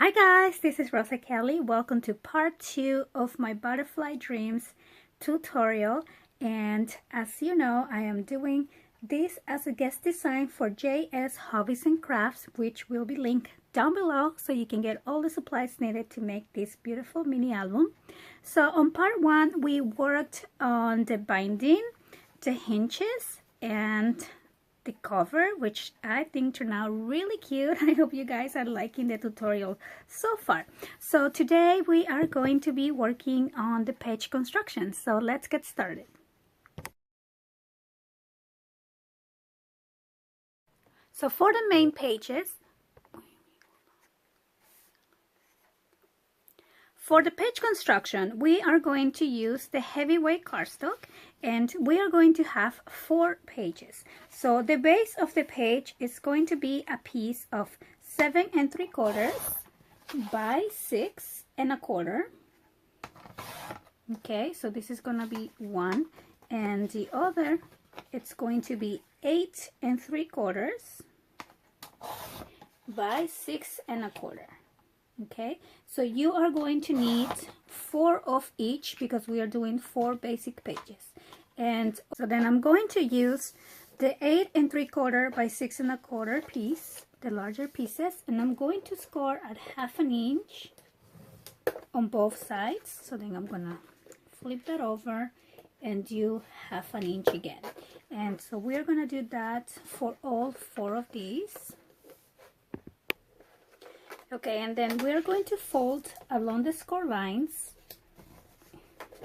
Hi guys, this is Rosa Kelly. Welcome to part 2 of my butterfly dreams tutorial. And as you know, I am doing this as a guest design for JS Hobbies and Crafts, which will be linked down below so you can get all the supplies needed to make this beautiful mini album. So on part 1, we worked on the binding, the hinges, and the cover, which I think turned out really cute. I hope you guys are liking the tutorial so far. So today we are going to be working on the page construction. So let's get started. So for the main pages, for the page construction, we are going to use the heavyweight cardstock, and we are going to have 4 pages. So the base of the page is going to be a piece of 7 3/4 by 6 1/4. Okay, so this is going to be one, and the other, it's going to be 8 3/4 by 6 1/4. Okay, so you are going to need 4 of each because we are doing 4 basic pages. And so then I'm going to use the 8 3/4 by 6 1/4 piece, the larger pieces, and I'm going to score at 1/2 inch on both sides. So then I'm gonna flip that over and do 1/2 inch again. And so we're gonna do that for all 4 of these. Okay, and then we're going to fold along the score lines,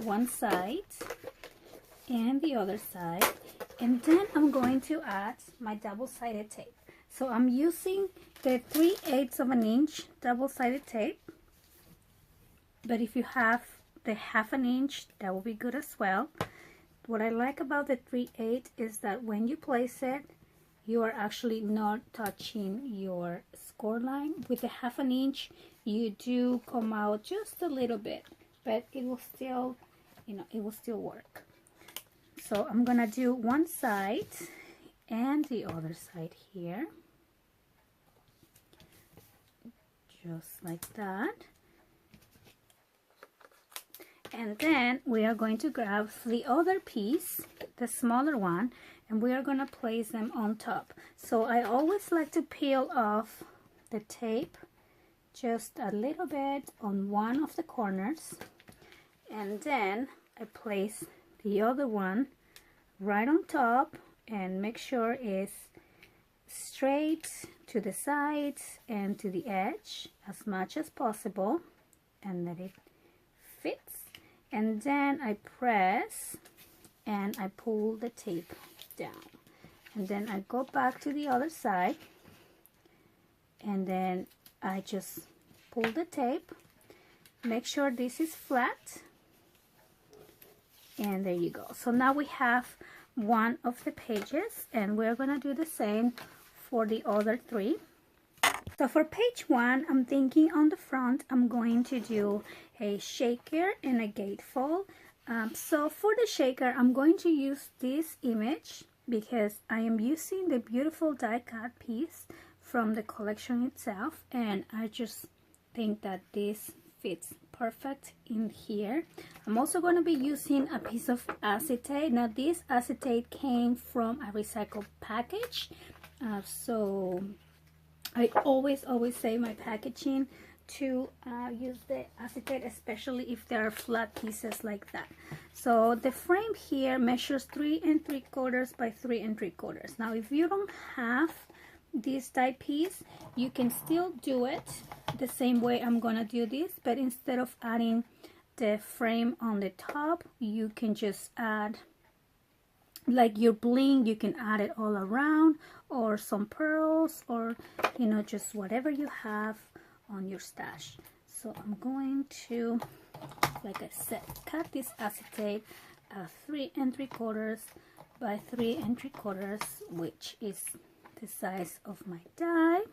one side and the other side, and then I'm going to add my double-sided tape. So I'm using the 3/8 of an inch double-sided tape, but if you have the 1/2 inch, that will be good as well. What I like about the 3/8 is that when you place it, you are actually not touching your score line. With the 1/2 inch, you do come out just a little bit, but it will still, it will still work. So I'm gonna do one side and the other side here, just like that. And then we are going to grab the other piece, the smaller one, and we are going to place them on top. So I always like to peel off the tape just a little bit on one of the corners, and then I place the other one right on top and make sure it's straight to the sides and to the edge as much as possible, and that it fits. And then I press and I pull the tape down, and then I go back to the other side, and then I just pull the tape, make sure this is flat, and there you go. So now we have one of the pages, and we're gonna do the same for the other 3. So for page 1, I'm thinking on the front I'm going to do a shaker and a gatefold. So for the shaker, I'm going to use this image because I am using the beautiful die cut piece from the collection itself, and I just think that this fits perfect in here. I'm also going to be using a piece of acetate. Now this acetate came from a recycled package, so I always save my packaging to use the acetate, especially if there are flat pieces like that. So the frame here measures 3 3/4 by 3 3/4. Now if you don't have this type piece, you can still do it the same way I'm gonna do this, but instead of adding the frame on the top, you can just add like your bling. You can add it all around, or some pearls, or just whatever you have on your stash. So I'm going to, like I said, cut this acetate 3 3/4 by 3 3/4, which is the size of my die,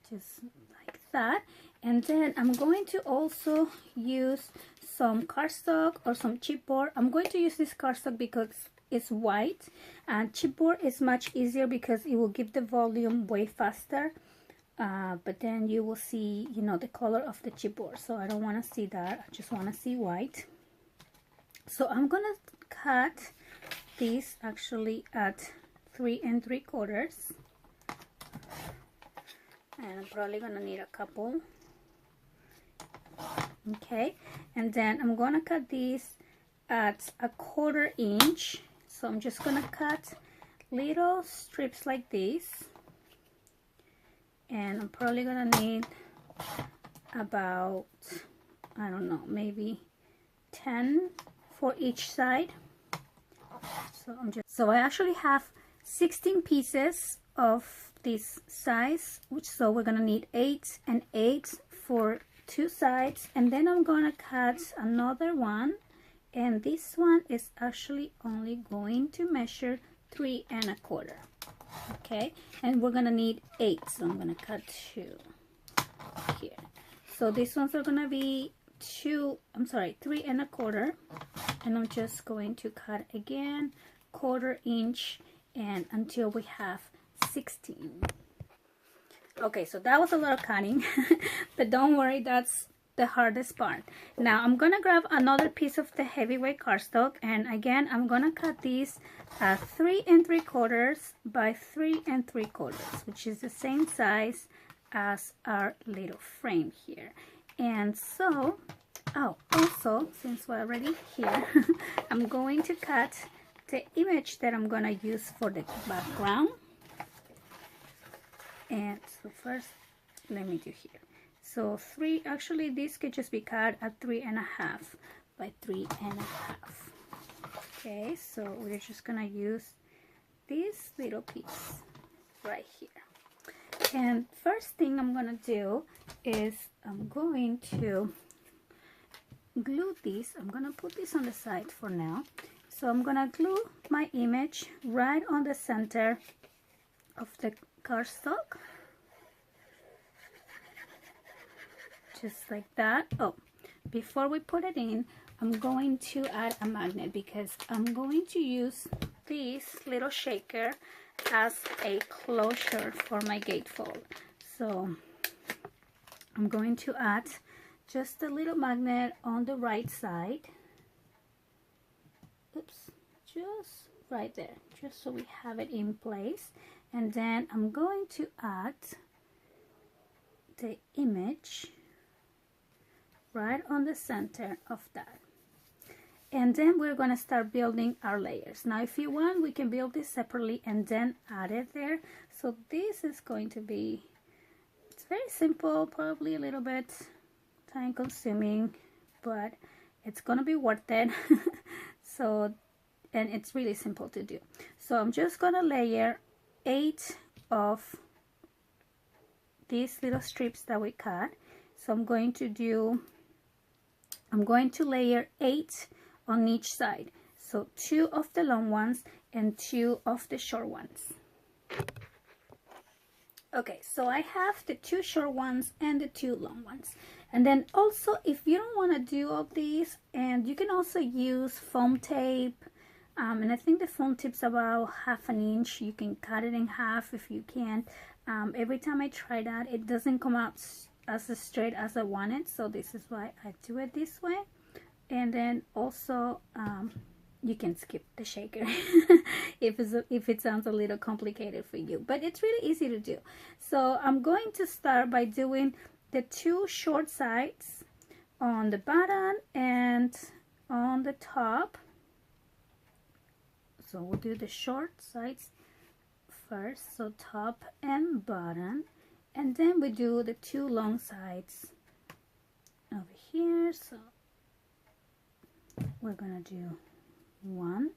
just like that. And then I'm going to also use some cardstock or some chipboard. I'm going to use this cardstock because it's white, and chipboard is much easier because it will give the volume way faster. but then you will see, you know, the color of the chipboard. So I don't want to see that. I just want to see white. So I'm gonna cut this actually at 3 3/4, and I'm probably gonna need a couple. Okay, and then I'm gonna cut these at 1/4 inch. So I'm just gonna cut little strips like this, and I'm probably gonna need about, I don't know, maybe 10 for each side. So I actually have 16 pieces of this size, so we're gonna need 8 and 8 for 2 sides, and then I'm gonna cut another one, and this one is actually only going to measure 3 1/4. Okay, and we're gonna need 8, so I'm gonna cut 2 here. So these ones are gonna be 3 1/4, and I'm just going to cut again 1/4 inch and until we have 16. Okay, so that was a lot of cutting, but don't worry, that's the hardest part. Now I'm gonna grab another piece of the heavyweight cardstock, and again I'm gonna cut these at 3 3/4 by 3 3/4, which is the same size as our little frame here. And so, also, since we're already here, I'm going to cut the image that I'm gonna use for the background. And so first, let me do here. So actually this could just be cut at 3 1/2 by 3 1/2. Okay, so we're just gonna use this little piece right here. And first thing I'm gonna do is I'm going to glue this. I'm gonna put this on the side for now. So I'm gonna glue my image right on the center of the cardstock, just like that. Oh, before we put it in, I'm going to add a magnet because I'm going to use this little shaker as a closure for my gatefold. So I'm going to add just a little magnet on the right side. Oops, just right there, just so we have it in place. And then I'm going to add the image right on the center of that. And then we're going to start building our layers. Now if you want, we can build this separately and then add it there. So this is going to be, it's very simple, probably a little bit time consuming, but it's going to be worth it. So, and it's really simple to do. So I'm just going to layer 8 of these little strips that we cut. So I'm going to layer 8 on each side. So 2 of the long ones and 2 of the short ones. Okay, so I have the 2 short ones and the 2 long ones. And then also, if you don't want to do all these, and you can also use foam tape, and I think the foam tape's about 1/2 inch. You can cut it in half if you can. Every time I try that, it doesn't come out as straight as I want it, so this is why I do it this way. And then also you can skip the shaker if it sounds a little complicated for you, but it's really easy to do. So I'm going to start by doing the 2 short sides on the bottom and on the top. So we'll do the short sides first, so top and bottom, and then we do the 2 long sides over here. So we're gonna do 1,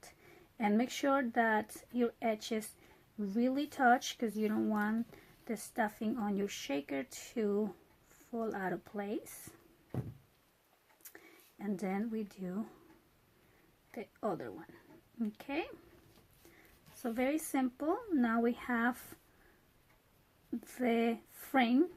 and make sure that your edges really touch because you don't want the stuffing on your shaker to fall out of place. And then we do the other one. Okay, so very simple. Now we have the frame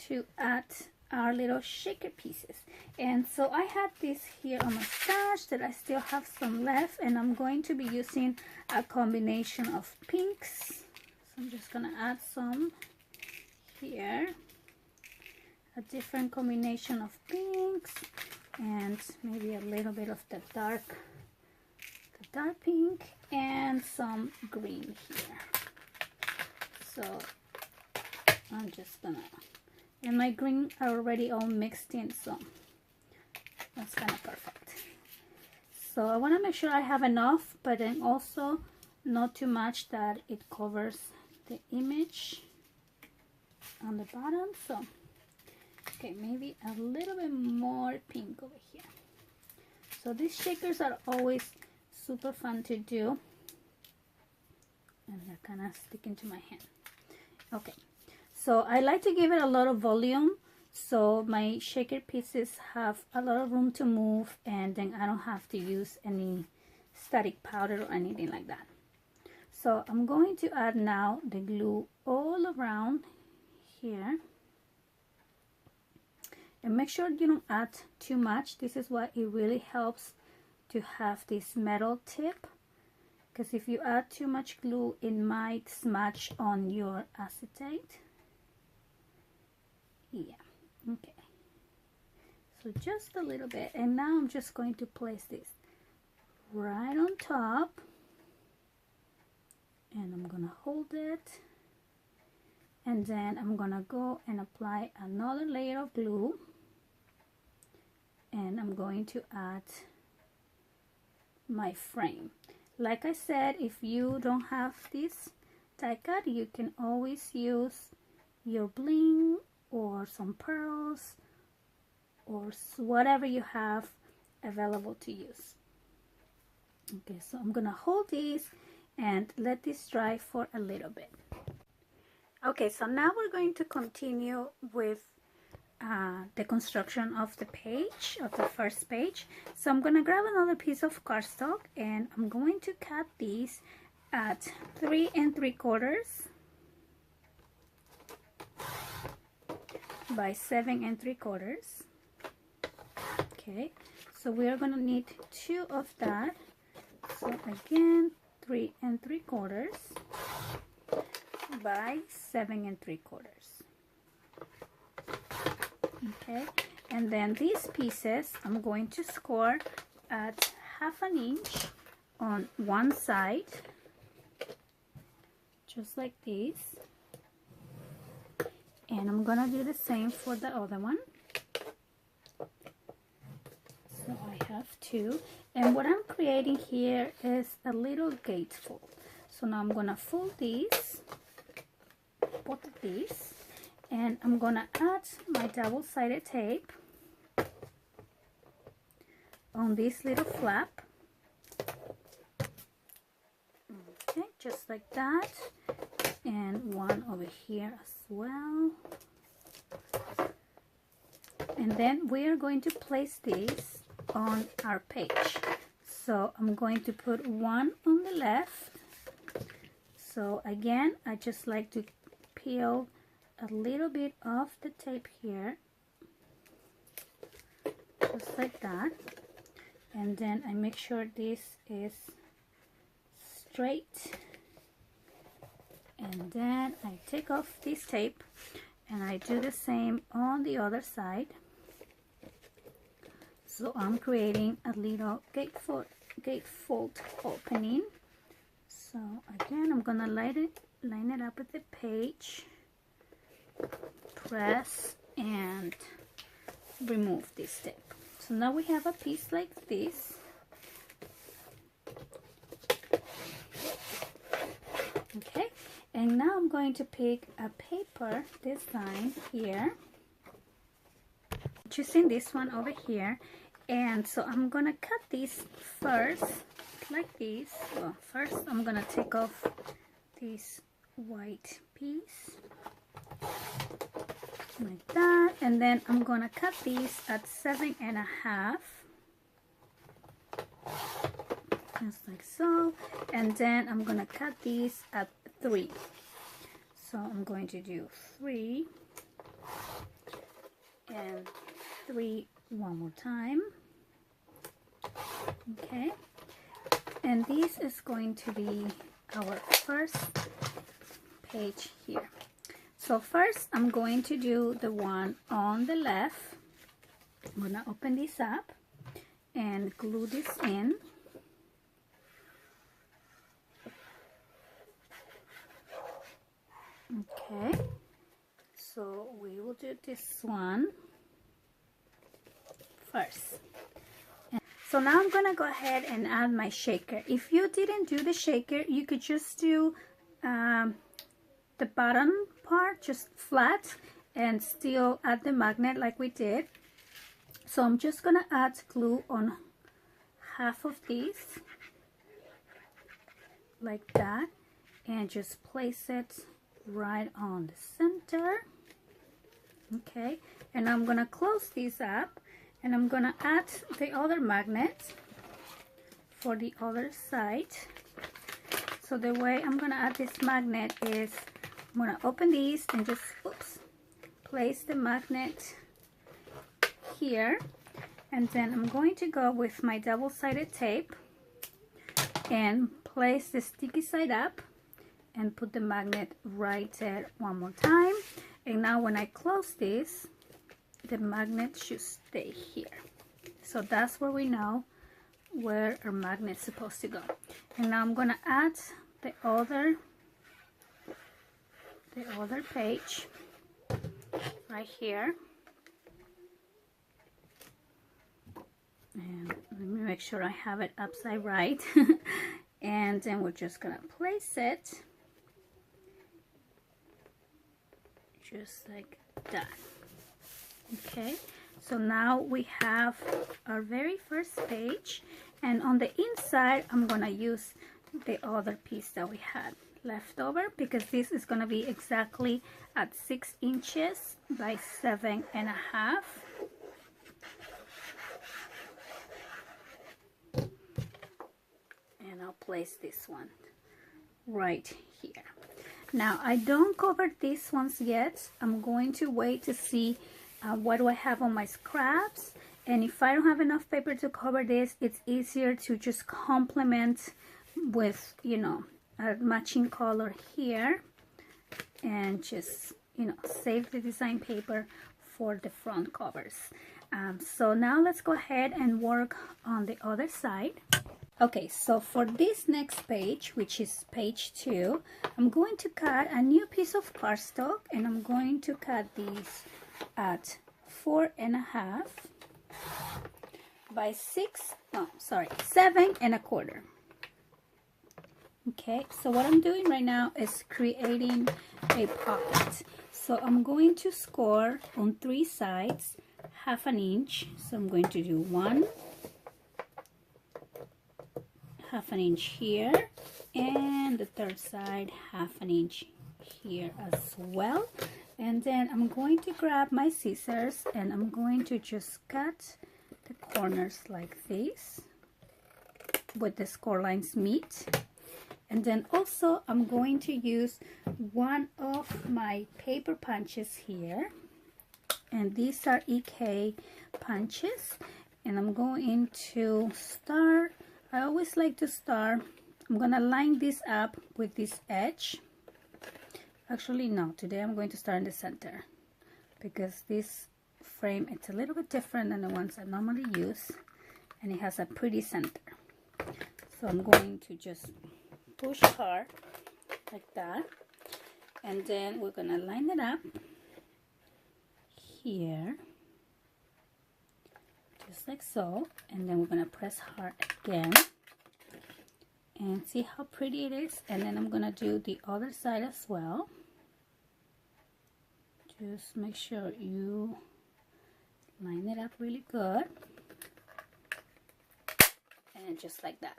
to add our little shaker pieces. And so I had this here on my stash that I still have some left, and I'm going to be using a combination of pinks. So I'm just gonna add some here a different combination of pinks and maybe a little bit of the dark pink and some green here. So I'm just gonna, and my green are already all mixed in, so that's kind of perfect. So I want to make sure I have enough, but then also not too much that it covers the image on the bottom. So okay, maybe a little bit more pink over here. So these shakers are always super fun to do, and they're kind of sticking to my hand. Okay, so I like to give it a lot of volume so my shaker pieces have a lot of room to move, and then I don't have to use any static powder or anything like that. So I'm going to add now the glue all around here, and make sure you don't add too much. This is why it really helps to have this metal tip, because if you add too much glue it might smudge on your acetate. Yeah, okay, so just a little bit, and now I'm just going to place this right on top, and I'm gonna hold it, and then I'm gonna go and apply another layer of glue, and I'm going to add my frame. Like I said, if you don't have this die cut, you can always use your bling or some pearls or whatever you have available to use. Okay, so I'm gonna hold this and let this dry for a little bit. Okay, so now we're going to continue with the construction of the page, of the first page. So I'm gonna grab another piece of cardstock, and I'm going to cut these at 3 3/4 by 7 3/4. Okay, so we are gonna need 2 of that. So again, 3 3/4 by 7 3/4. Okay, and then these pieces I'm going to score at 1/2 inch on one side, just like this, and I'm gonna do the same for the other one. So I have 2, and what I'm creating here is a little gatefold. So now I'm gonna fold these, both of these, and I'm gonna add my double-sided tape on this little flap. Okay, just like that, and one over here as well. And then we are going to place these on our page. So I'm going to put one on the left. So again, I just like to peel a little bit of the tape here, just like that, and then I make sure this is straight, and then I take off this tape and I do the same on the other side. So I'm creating a little gatefold opening. So again, I'm gonna line it up with the page, press, and remove this tape. So now we have a piece like this. Okay, and now I'm going to pick a paper design here, choosing this one over here, and so I'm gonna cut this first like this. Well, first I'm gonna take off this white piece like that, and then I'm gonna cut these at 7 1/2, just like so, and then I'm gonna cut these at 3. So I'm going to do 3 and 3 one more time. Okay, and this is going to be our first page here. So So first I'm going to do the one on the left. I'm gonna open this up and glue this in. Okay, so we will do this one first. So now I'm gonna go ahead and add my shaker. If you didn't do the shaker, you could just do the bottom part just flat and still add the magnet like we did. So I'm just gonna add glue on half of these like that and just place it right on the center. Okay, and I'm gonna close these up and I'm gonna add the other magnet for the other side. So the way I'm gonna add this magnet is I'm gonna open these and just place the magnet here, and then I'm going to go with my double-sided tape and place the sticky side up and put the magnet right there one more time. And now when I close this, the magnet should stay here. So that's where we know where our magnet is supposed to go. And now I'm gonna add the other page right here. And let me make sure I have it upside right. And then we're just gonna place it just like that. Okay, so now we have our very first page, and on the inside I'm gonna use the other piece that we had left over, because this is gonna be exactly at 6 inches by 7.5. And I'll place this one right here. Now I don't cover these ones yet. I'm going to wait to see what do I have on my scraps, and if I don't have enough paper to cover this, it's easier to just complement with, you know, a matching color here, and just, you know, save the design paper for the front covers. So now let's go ahead and work on the other side. Okay, so for this next page, which is page 2, I'm going to cut a new piece of cardstock, and I'm going to cut these at 4.5 by 7.25. Okay, so what I'm doing right now is creating a pocket. So I'm going to score on 3 sides 1/2 inch. So I'm going to do 1, 1/2 inch here, and the third side 1/2 inch here as well. And then I'm going to grab my scissors and I'm going to just cut the corners like this where the score lines meet. And then also I'm going to use one of my paper punches here, and these are EK punches, and I'm going to start. I always like to start, I'm gonna line this up with this edge. Actually no, today I'm going to start in the center, because this frame, it's a little bit different than the ones I normally use, and it has a pretty center. So I'm going to just push hard like that, and then we're gonna line it up here just like so, and then we're gonna press hard again and see how pretty it is. And then I'm gonna do the other side as well. Just make sure you line it up really good, and just like that.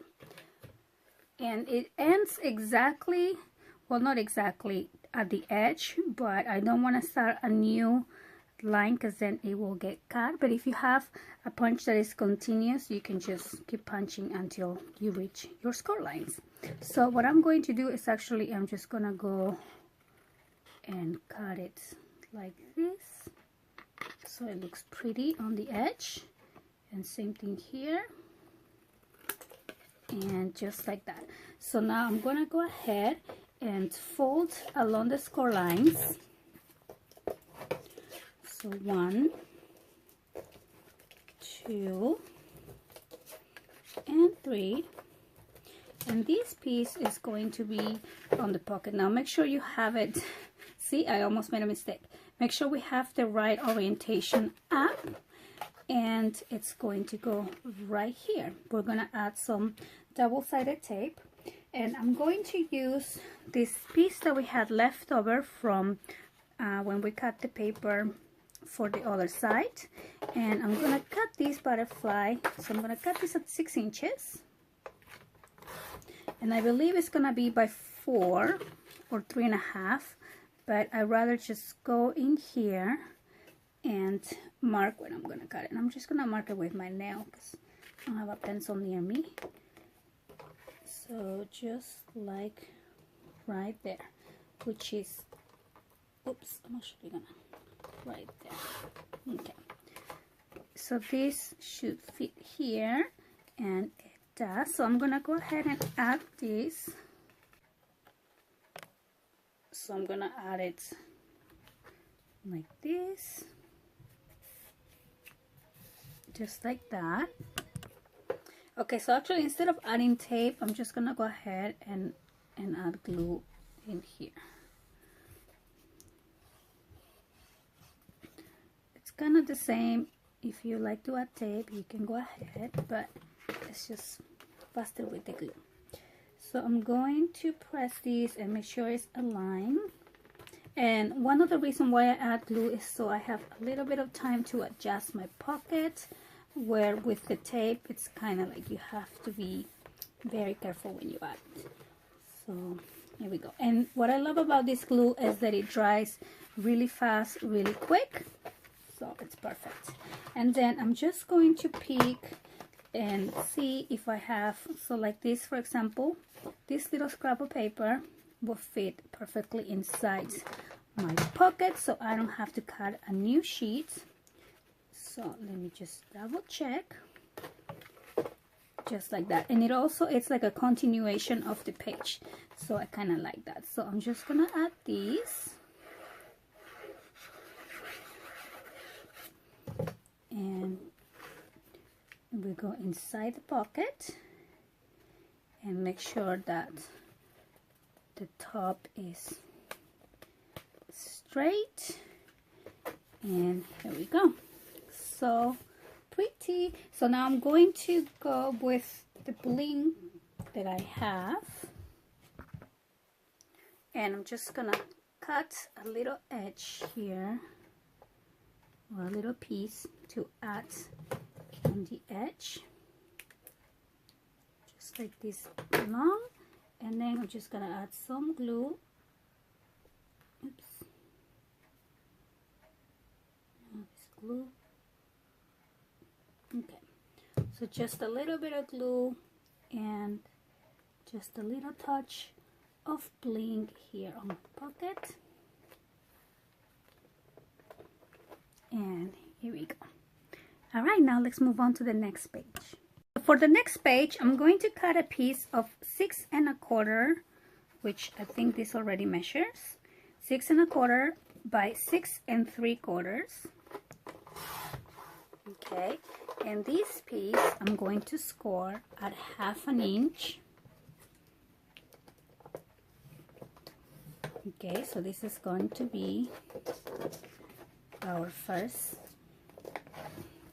And it ends exactly, well, not exactly at the edge, but I don't want to start a new line because then it will get cut. But if you have a punch that is continuous, you can just keep punching until you reach your score lines. So what I'm going to do is actually, I'm just gonna go and cut it like this so it looks pretty on the edge, and same thing here, and just like that. So now I'm gonna go ahead and fold along the score lines So 1, 2, and 3. And this piece is going to be on the pocket. Now make sure you have it. See, I almost made a mistake. Make sure we have the right orientation up, and it's going to go right here. We're going to add some double-sided tape, and I'm going to use this piece that we had left over from when we cut the paper for the other side, and I'm going to cut this butterfly. So I'm going to cut this at 6 inches, and I believe it's going to be by 4 or 3.5, but I'd rather just go in here and mark where I'm going to cut it. And I'm just going to mark it with my nail because I don't have a pencil near me. So just like right there, which is, oops, I'm actually gonna right there. Okay, so this should fit here, and it does. So I'm gonna go ahead and add this. So I'm gonna add it like this, just like that. Okay, so actually instead of adding tape, I'm just gonna go ahead and add glue in here. It's kind of the same. If you like to add tape, you can go ahead, but it's just faster with the glue. So I'm going to press this and make sure it's aligned. And one of the reasons why I add glue is so I have a little bit of time to adjust my pocket, where with the tape it's kind of like you have to be very careful when you add it. So here we go. And what I love about this glue is that it dries really fast, really quick, so it's perfect. And then I'm just going to peek and see if I have, so like this, for example, this little scrap of paper will fit perfectly inside my pocket, so I don't have to cut a new sheet. So let me just double check, just like that. And it also, it's like a continuation of the page, so I kind of like that. So I'm just gonna add these, and we go inside the pocket and make sure that the top is straight, and here we go. So pretty. So now I'm going to go with the bling that I have, and I'm just gonna cut a little edge here, or a little piece to add on the edge, just like this long. And then I'm just gonna add some glue. Oops. Now this glue. Okay, so just a little bit of glue and just a little touch of bling here on the pocket. And here we go. All right, now let's move on to the next page. For the next page, I'm going to cut a piece of 6 1/4, which I think this already measures 6 1/4 by 6 3/4. Okay, and this piece I'm going to score at 1/2 inch. Okay, so this is going to be our first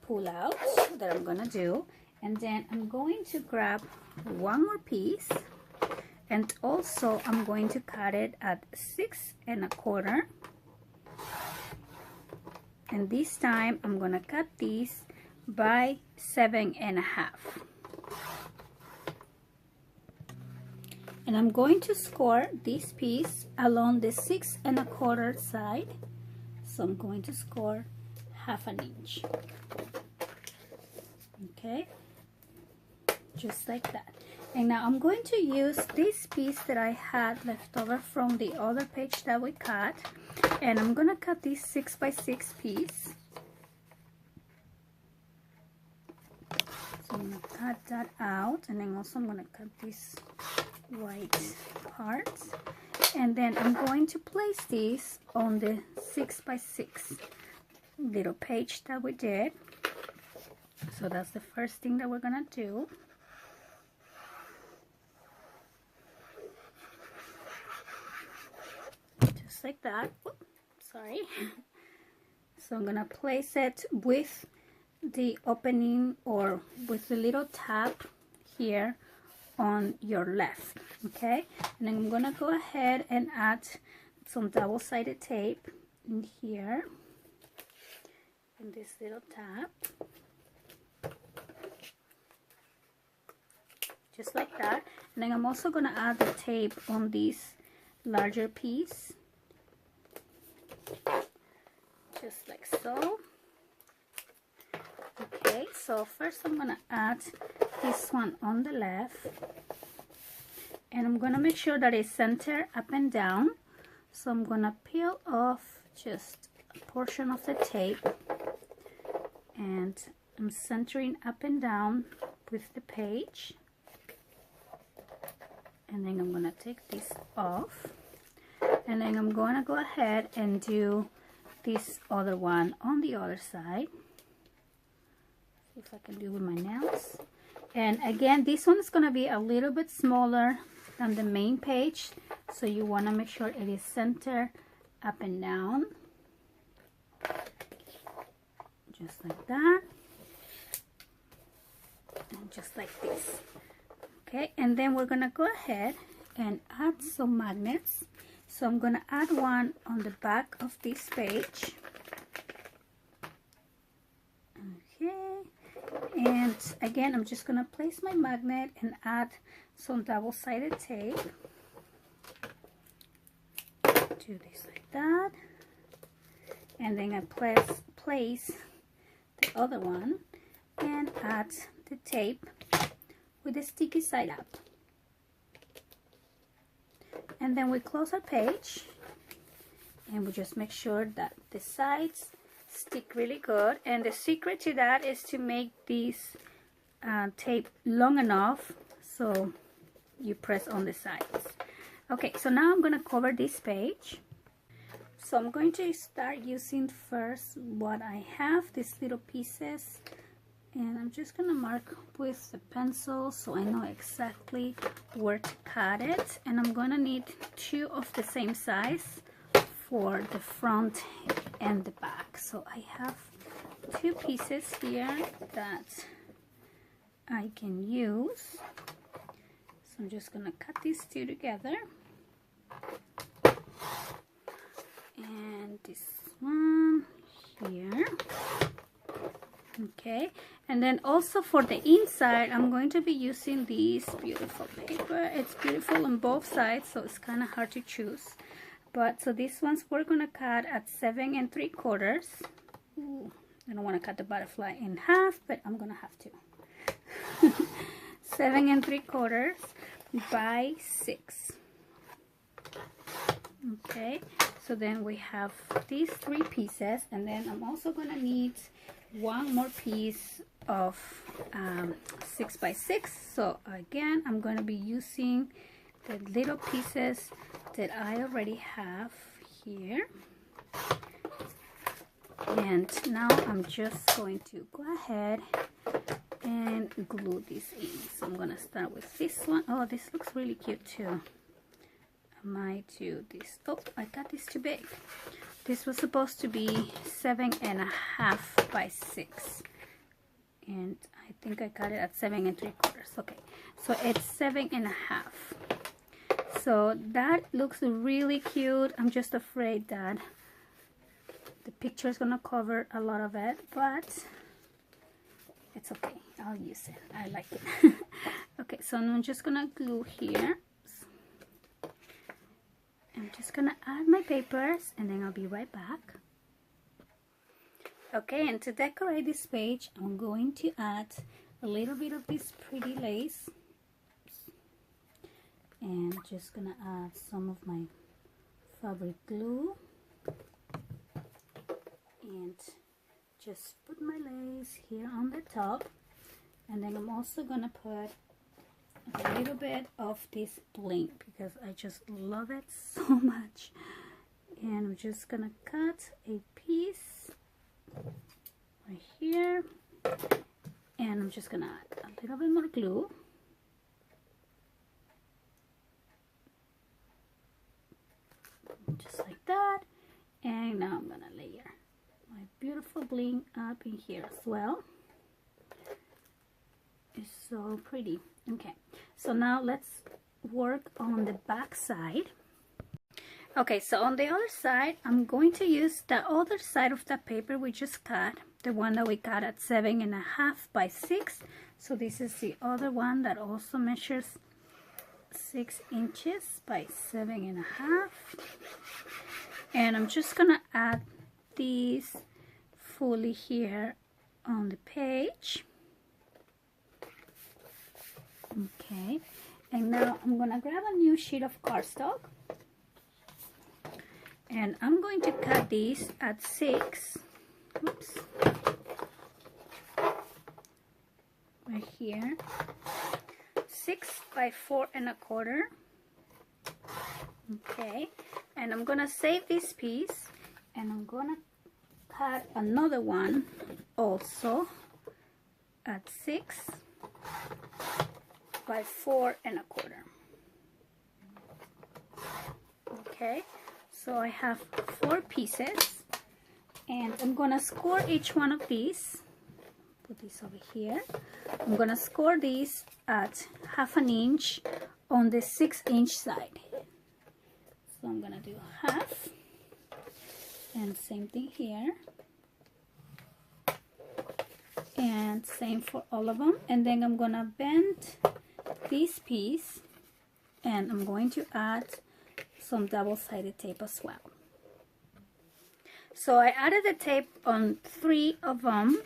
pull out that I'm gonna do. And then I'm going to grab one more piece, and also I'm going to cut it at 6 1/4. And this time I'm gonna cut these by 7 1/2. And I'm going to score this piece along the 6 1/4 side. So I'm going to score 1/2 inch. Okay, just like that. And now I'm going to use this piece that I had left over from the other page that we cut, and I'm gonna cut this 6 by 6 piece. So I'm gonna cut that out, and then also I'm gonna cut this white part, and then I'm going to place this on the 6 by 6 little page that we did. So that's the first thing that we're gonna do. Just like that. Whoop, sorry. So I'm gonna place it with the opening or with the little tab here on your left, okay? And then I'm gonna go ahead and add some double-sided tape in here in this little tab, just like that. And then I'm also gonna add the tape on this larger piece, just like so. Okay, so first I'm gonna add this one on the left, and I'm gonna make sure that it's centered up and down. So I'm gonna peel off just a portion of the tape, and I'm centering up and down with the page, and then I'm gonna take this off, and then I'm gonna go ahead and do this other one on the other side. See if I can do it with my nails. And again, this one is gonna be a little bit smaller than the main page, so you want to make sure it is centered up and down, just like that, and just like this. Okay, and then we're gonna go ahead and add some magnets. So I'm gonna add one on the back of this page. Okay, and again, I'm just gonna place my magnet and add some double-sided tape. Do this like that, and then I place the other one and add the tape with the sticky side up, and then we close our page, and we just make sure that the sides stick really good. And the secret to that is to make this tape long enough so you press on the sides. Okay, so now I'm gonna cover this page. So I'm going to start using first what I have, these little pieces, and I'm just gonna mark with the pencil so I know exactly where to cut it. And I'm gonna need 2 of the same size for the front and the back. So I have 2 pieces here that I can use. So I'm just gonna cut these 2 together, and this one here. Okay, and then also for the inside, I'm going to be using this beautiful paper. It's beautiful on both sides, so it's kind of hard to choose. But so these ones we're gonna cut at 7 3/4. Ooh, I don't want to cut the butterfly in half, but I'm gonna have to. 7 3/4 by 6. Okay, so then we have these 3 pieces, and then I'm also gonna need one more piece of 6 by 6. So again, I'm going to be using the little pieces that I already have here, and now I'm just going to go ahead and glue this in. So I'm going to start with this one. Oh, this looks really cute too. I might do this. Oh, I got this too big. This was supposed to be 7 1/2 by 6, and I think I cut it at 7 3/4. Okay, so it's 7 1/2. So that looks really cute. I'm just afraid that the picture is gonna cover a lot of it, but it's okay. I'll use it. I like it. Okay, so I'm just gonna glue here. I'm just gonna add my papers, and then I'll be right back. Okay, and to decorate this page, I'm going to add a little bit of this pretty lace. And I'm just gonna add some of my fabric glue. And just put my lace here on the top. And then I'm also gonna put a little bit of this bling because I just love it so much. And I'm just gonna cut a piece right here, and I'm just gonna add a little bit more glue. Just like that. And now I'm gonna layer my beautiful bling up in here as well. It's so pretty. Okay, so now let's work on the back side. Okay, so on the other side, I'm going to use the other side of the paper we just cut, the one that we cut at 7.5 by 6. So this is the other one that also measures 6 inches by 7.5. And I'm just gonna add these fully here on the page. Okay, and now I'm gonna grab a new sheet of cardstock, and I'm going to cut these at 6. Oops. Right here, 6 by 4.25. Okay, and I'm gonna save this piece, and I'm gonna cut another one also at 6 by 4.25. Okay, so I have 4 pieces, and I'm gonna score each one of these. Put this over here. I'm gonna score these at 1/2 inch on the 6-inch side. So I'm gonna do 1/2, and same thing here, and same for all of them. And then I'm gonna bend this piece, and I'm going to add some double-sided tape as well. So I added the tape on 3 of them,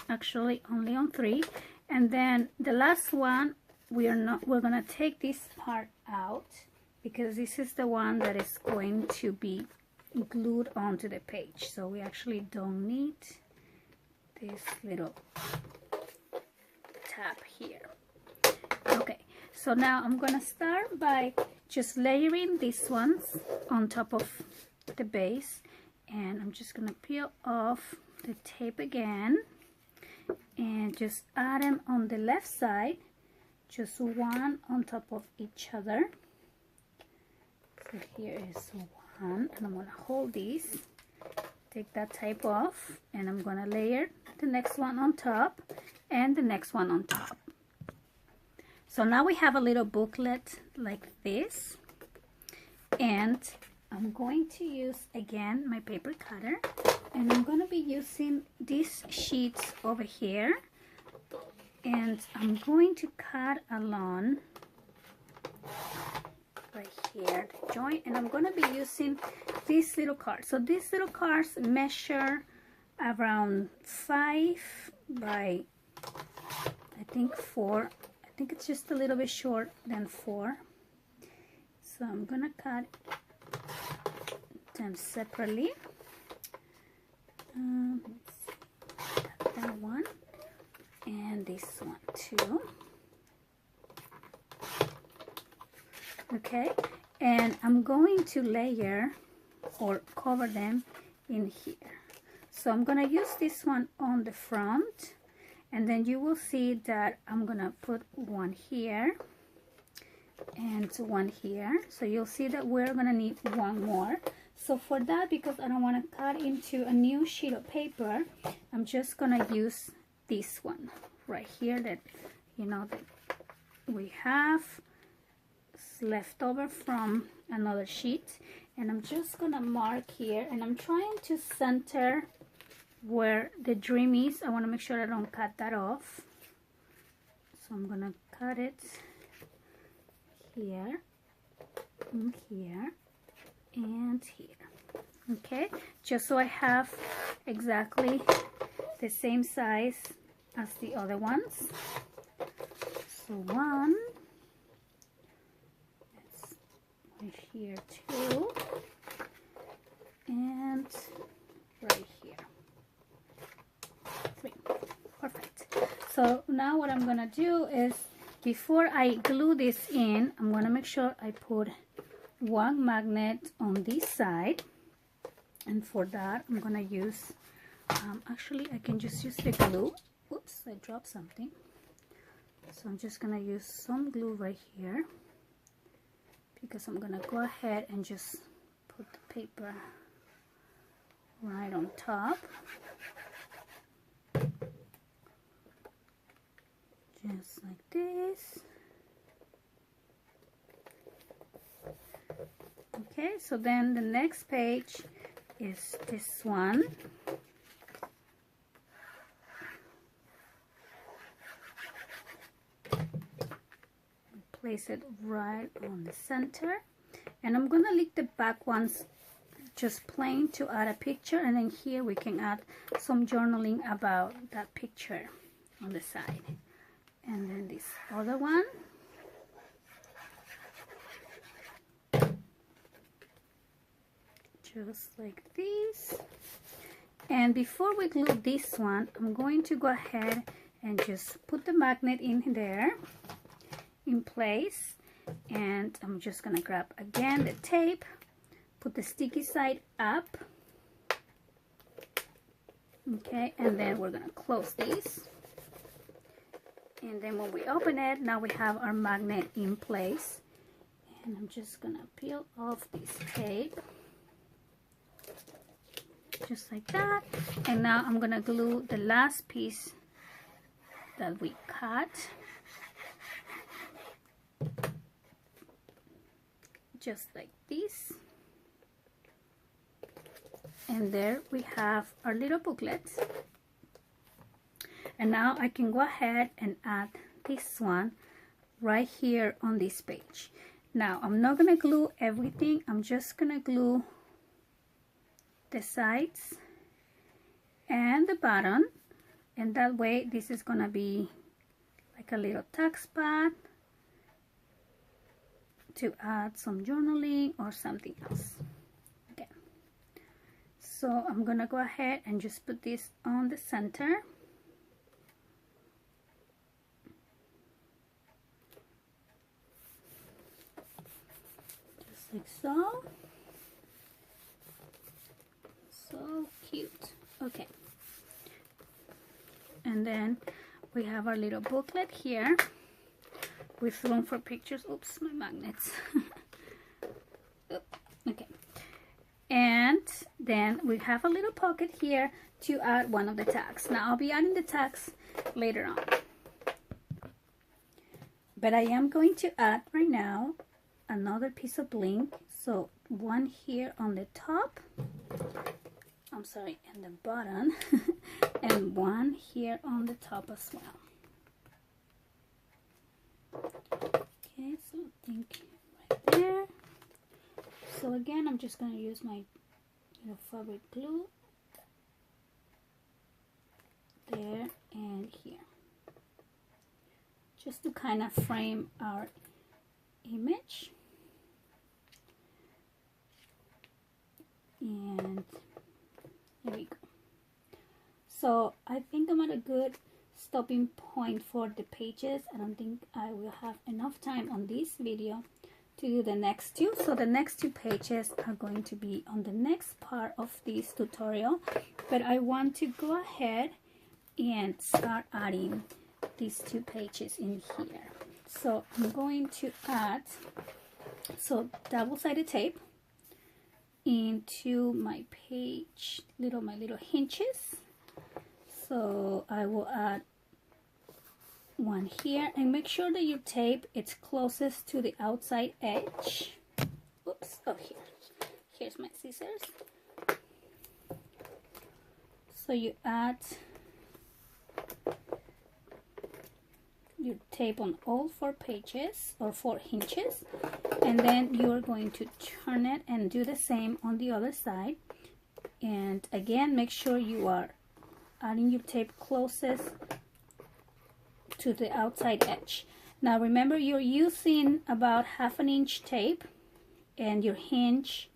actually only on 3, and then the last one we're gonna take this part out, because this is the one that is going to be glued onto the page. So we actually don't need this little tab here. Okay, so now I'm gonna start by just layering these ones on top of the base, and I'm just gonna peel off the tape again and just add them on the left side, just one on top of each other. So here is one, and I'm gonna hold these, take that tape off, and I'm gonna layer the next one on top and the next one on top. So now we have a little booklet like this, and I'm going to use again my paper cutter, and I'm going to be using these sheets over here, and I'm going to cut along right here the joint, and I'm going to be using these little cards. So these little cards measure around 5 by I think 4. I think it's just a little bit short than 4. So I'm gonna cut them separately. Let's see, that one and this one too. Okay, and I'm going to layer or cover them in here. So I'm gonna use this one on the front, and then you will see that I'm gonna put one here and one here. So you'll see that we're gonna need one more. So for that, because I don't want to cut into a new sheet of paper, I'm just gonna use this one right here that that we have left over from another sheet, and I'm just gonna mark here, and I'm trying to center where the dream is. I want to make sure I don't cut that off, so I'm gonna cut it here and here and here. Okay, just so I have exactly the same size as the other ones. So one, that's right here too, and right here. 3. Perfect. So now what I'm gonna do is, before I glue this in, I'm gonna make sure I put one magnet on this side, and for that I'm gonna use Actually I can just use the glue. Oops, I dropped something. So I'm just gonna use some glue right here, because I'm gonna go ahead and just put the paper right on top. Just like this. Okay, so then the next page is this one. Place it right on the center, and I'm gonna leave the back ones just plain to add a picture, and then here we can add some journaling about that picture on the side. And then this other one, just like this. And before we glue this one, I'm going to go ahead and just put the magnet in there in place, and I'm just gonna grab again the tape, put the sticky side up, okay, and then we're gonna close this, and then when we open it, now we have our magnet in place. And I'm just gonna peel off this tape just like that, and now I'm gonna glue the last piece that we cut just like this. And there we have our little booklet. And now I can go ahead and add this one right here on this page. Now I'm not gonna glue everything, I'm just gonna glue the sides and the bottom, and that way this is gonna be like a little tax pad to add some journaling or something else. Okay, so I'm gonna go ahead and just put this on the center. Just like so. So cute. Okay, and then we have our little booklet here with room for pictures. Oops, my magnets. Okay, and then we have a little pocket here to add one of the tags. Now I'll be adding the tags later on, but I am going to add right now another piece of bling. So one here on the top, I'm sorry, and the bottom, and one here on the top as well. Okay, so I think right there. So again, I'm just going to use my fabric glue there and here, just to kind of frame our image. And there we go. So I think I'm at a good stopping point for the pages. I don't think I will have enough time on this video to do the next two. So the next two pages are going to be on the next part of this tutorial, but I want to go ahead and start adding these two pages in here. So I'm going to add double-sided tape into my page, my little hinges. So I will add one here, and make sure that your tape is closest to the outside edge. Oops, oh, here's my scissors. So you add your tape on all 4 pages or 4 hinges, and then you're going to turn it and do the same on the other side. And again, make sure you are adding your tape closest to the outside edge. Now remember, you're using about 1/2 inch tape, and your hinge,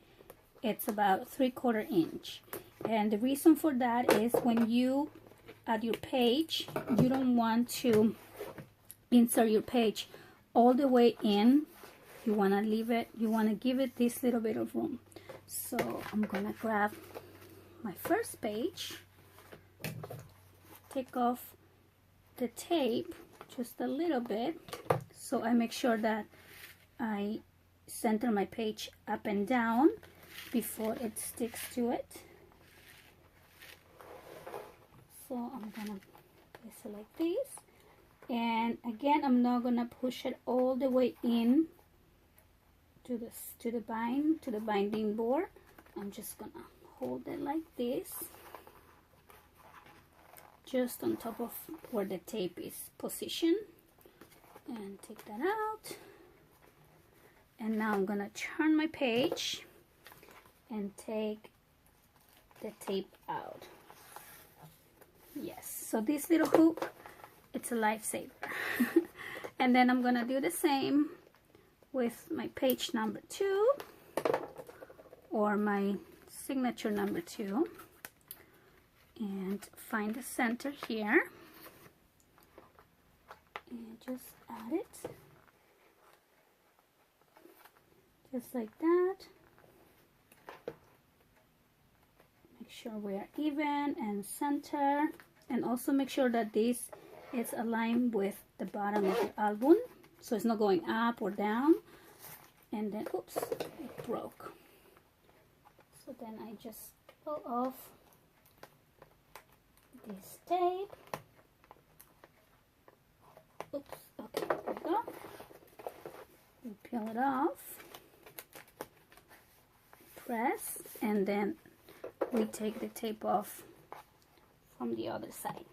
it's about 3/4 inch. And the reason for that is when you add your page, you don't want to insert your page all the way in. You want to leave it, you want to give it this little bit of room. So I'm gonna grab my first page, take off the tape just a little bit, so I make sure that I center my page up and down before it sticks to it. So I'm gonna place it like this, and again I'm not gonna push it all the way in to the binding board. I'm just gonna hold it like this, just on top of where the tape is positioned, and take that out. And now I'm gonna turn my page and take the tape out. Yes, so this little hook, it's a lifesaver. And then I'm gonna do the same with my page number 2 or my signature number 2, and find the center here and just add it just like that. Make sure we are even and center, and also make sure that this is aligned with the bottom of the album, so it's not going up or down. And then, oops, it broke. So then I just pull off this tape. Oops, okay, there we go. We peel it off, press, and then we take the tape off from the other side.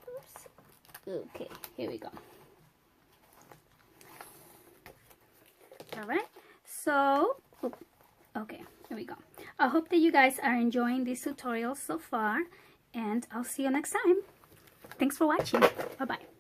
Oops. Okay, here we go. All right, so okay, here we go. I hope that you guys are enjoying this tutorial so far, and I'll see you next time. Thanks for watching. Bye bye.